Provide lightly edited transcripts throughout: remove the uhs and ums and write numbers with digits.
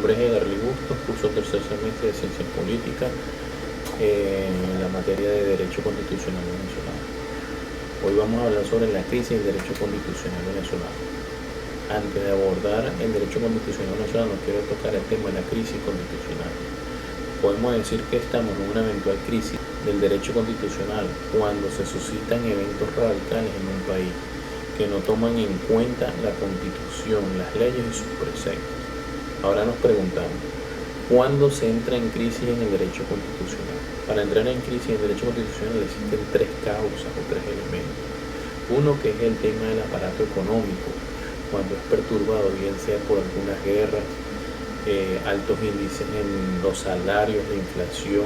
nombre es Edarly Bustos, curso tercer semestre de Ciencias Políticas en la materia de Derecho Constitucional Venezolano. Hoy vamos a hablar sobre la crisis del Derecho Constitucional Venezolano. Antes de abordar el Derecho Constitucional Venezolano, quiero tocar el tema de la crisis constitucional. Podemos decir que estamos en una eventual crisis del derecho constitucional cuando se suscitan eventos radicales en un país que no toman en cuenta la Constitución, las leyes y sus preceptos. Ahora nos preguntamos, ¿cuándo se entra en crisis en el derecho constitucional? Para entrar en crisis en el derecho constitucional existen tres causas o tres elementos. Uno, que es el tema del aparato económico, cuando es perturbado, bien sea por algunas guerras, altos índices en los salarios, la inflación,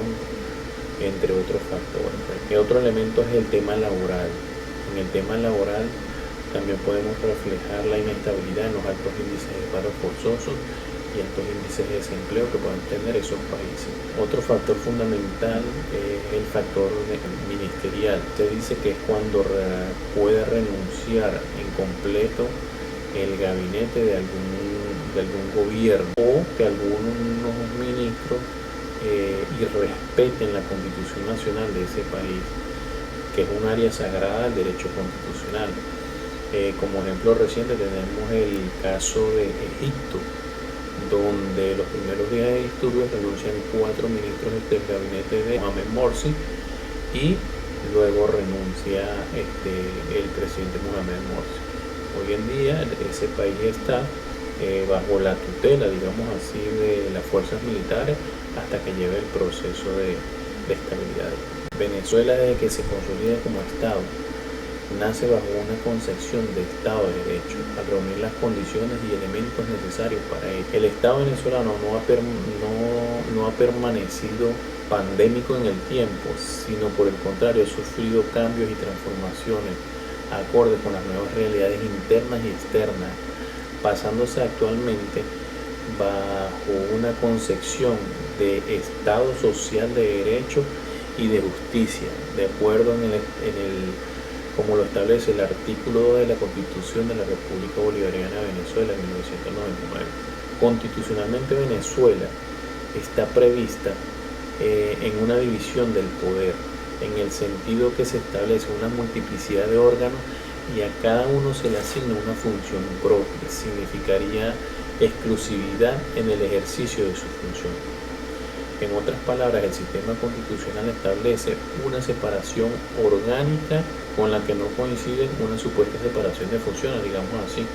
entre otros factores. El otro elemento es el tema laboral. En el tema laboral también podemos reflejar la inestabilidad en los altos índices de paro forzoso y altos índices de desempleo que pueden tener esos países. Otro factor fundamental es el factor ministerial. Se dice que es cuando puede renunciar en completo el gabinete de algún gobierno o que algunos ministros irrespeten la Constitución Nacional de ese país, que es un área sagrada del derecho constitucional. Como ejemplo reciente tenemos el caso de Egipto, donde los primeros días de disturbios renuncian 4 ministros del gabinete de Mohamed Morsi y luego renuncia el presidente Mohamed Morsi. Hoy en día ese país está bajo la tutela, digamos así, de las fuerzas militares hasta que lleve el proceso de estabilidad. Venezuela, desde que se consolida como Estado, nace bajo una concepción de Estado de Derecho, al reunir las condiciones y elementos necesarios para ello. El Estado venezolano no ha permanecido pandémico en el tiempo, sino por el contrario ha sufrido cambios y transformaciones acordes con las nuevas realidades internas y externas, pasándose actualmente bajo una concepción de Estado social de derecho y de justicia, de acuerdo como lo establece el artículo 2 de la Constitución de la República Bolivariana de Venezuela en 1999. Constitucionalmente Venezuela está prevista en una división del poder, en el sentido que se establece una multiplicidad de órganos y a cada uno se le asigna una función propia. Significaría exclusividad en el ejercicio de su función. En otras palabras, el sistema constitucional establece una separación orgánica con la que no coincide una supuesta separación de funciones, digamos así.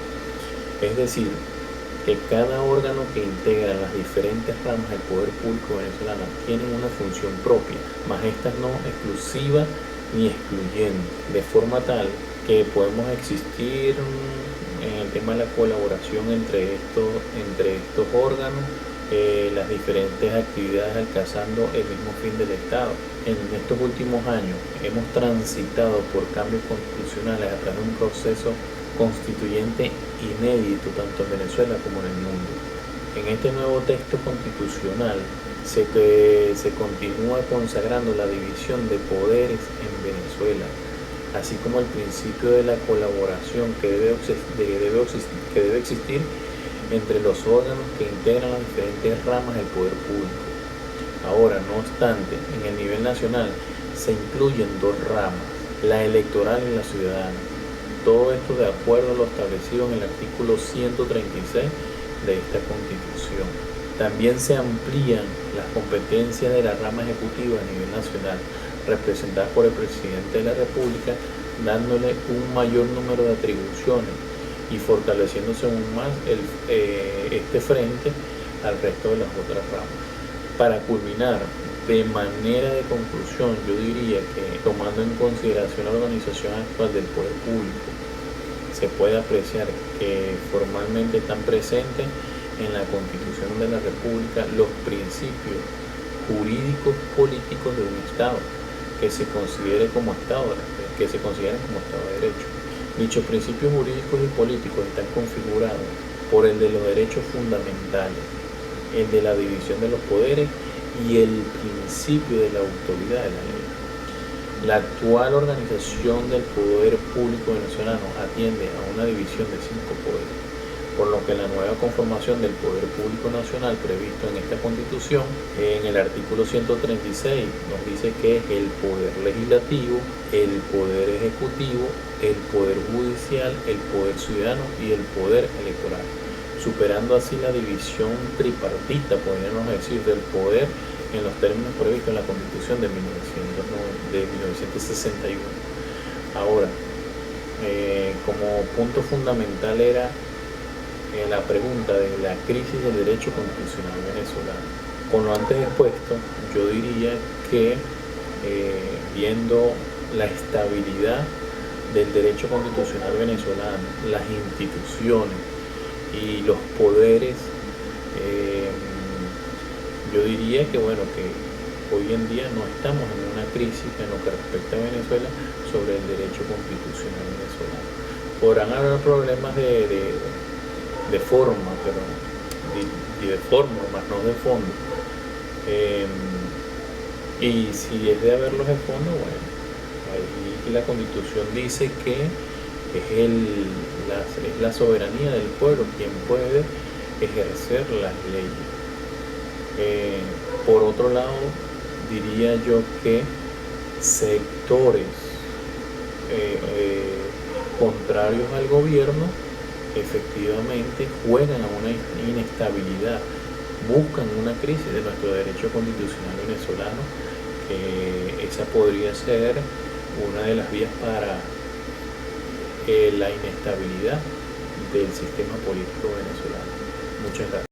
Es decir, que cada órgano que integra las diferentes ramas del poder público venezolano tiene una función propia, mas estas no exclusiva ni excluyente, de forma tal que podemos existir en el tema de la colaboración entre estos órganos, las diferentes actividades alcanzando el mismo fin del Estado. En estos últimos años hemos transitado por cambios constitucionales a través de un proceso constituyente inédito tanto en Venezuela como en el mundo. En este nuevo texto constitucional se continúa consagrando la división de poderes en Venezuela, así como el principio de la colaboración que debe existir entre los órganos que integran las diferentes ramas del poder público. Ahora, no obstante, en el nivel nacional se incluyen dos ramas, la electoral y la ciudadana. Todo esto de acuerdo a lo establecido en el artículo 136 de esta Constitución. También se amplían las competencias de la rama ejecutiva a nivel nacional, representada por el presidente de la República, dándole un mayor número de atribuciones y fortaleciéndose aún más este frente al resto de las otras ramas. Para culminar, de manera de conclusión, yo diría que tomando en consideración la organización actual del poder público, se puede apreciar que formalmente están presentes en la Constitución de la República los principios jurídicos políticos de un Estado que se consideren como Estado de Derecho. Dichos principios jurídicos y políticos están configurados por el de los derechos fundamentales, el de la división de los poderes y el principio de la autoridad de la ley. La actual organización del poder público venezolano atiende a una división de 5 poderes, por lo que la nueva conformación del Poder Público Nacional previsto en esta Constitución, en el artículo 136, nos dice que es el Poder Legislativo, el Poder Ejecutivo, el Poder Judicial, el Poder Ciudadano y el Poder Electoral, superando así la división tripartita, podríamos decir, del poder en los términos previstos en la Constitución de 1961. Ahora, como punto fundamental era la pregunta de la crisis del derecho constitucional venezolano. Con lo antes expuesto, yo diría que viendo la estabilidad del derecho constitucional venezolano, las instituciones y los poderes, yo diría que bueno, que hoy en día no estamos en una crisis en lo que respecta a Venezuela sobre el derecho constitucional venezolano. Podrán haber problemas de forma, pero de forma, más no de fondo. Y si es de haberlos de fondo, bueno, ahí la Constitución dice que es la soberanía del pueblo quien puede ejercer las leyes. Por otro lado, diría yo que sectores contrarios al gobierno efectivamente juegan a una inestabilidad, buscan una crisis de nuestro derecho constitucional venezolano, que esa podría ser una de las vías para la inestabilidad del sistema político venezolano. Muchas gracias.